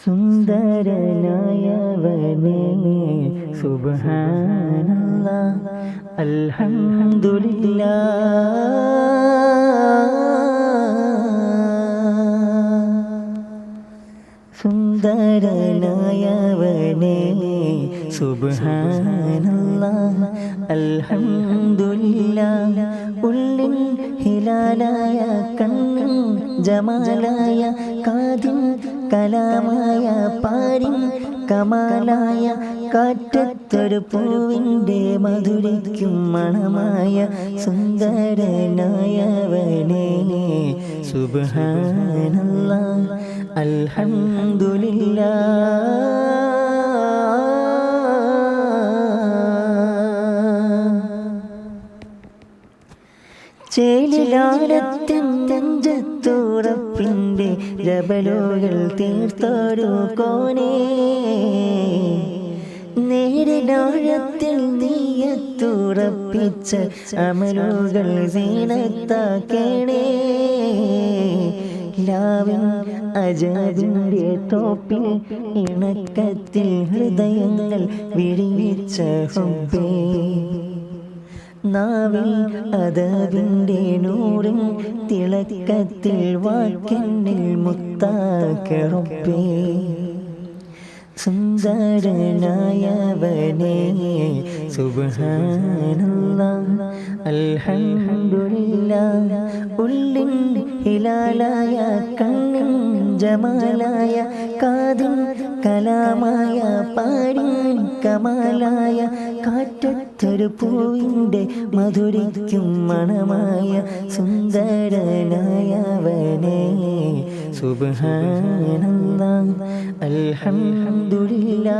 സുന്ദരനായവനേ സുബ്ഹാനല്ലാഹ് അൽഹംദുലില്ലാഹ്. സുന്ദരനായവനേ സുബ്ഹാനല്ലാഹ് അൽഹംദുലില്ലാഹ്. ഉള്ളിൻ ഹിലാലായ കണ്ണിൻ ജമാലായ കാതിൻ കലാമായ പാരിൻ കമാലായ കാറ്റത്തൊരു പൂവിൻ്റെ മധുരിക്കും മണമായ സുന്ദരനായവനേ സുബ്ഹാനല്ലാഹ് അൽഹംദുലില്ലാഹ്. ചേലിലാരത്തിൻ നെഞ്ചത്തുറപ്പിൻ്റെ ജബലുകൾ തീർത്തൊരു കോനേ, നേരിലാഴത്തിൽ നീയത്തുറപ്പിച്ച അമലുകൾ സീനത്താക്കേണേ. ലാവിൻ അജാബിൻ്റെ തോപ്പിൽ ഇണക്കത്തിൽ ഹൃദയങ്ങൾ വിരിയിച്ച ഹുബ്ബേ, നാവിൽ അദബിൻ്റെ നൂറിൻ തിളക്കത്തിൽ വാക്കിന്നിൽ മുത്താക്ക റബ്ബേ. സുന്ദരനായവനേ സുബ്ഹാനല്ലാഹ് അൽഹംദുലില്ലാഹ്. ഉള്ളിൻ ഹിലാലായ കണ്ണിൻ ജമാലായ കാതിൻ കലാമായ പാരിൻ കമാലായ കാറ്റത്തൊരു പൂവിൻ്റെ മധുരിക്കും മണമായ സുന്ദരനായവനേ സുബ്ഹാനല്ലാഹ് അൽഹംദുലില്ലാഹ്.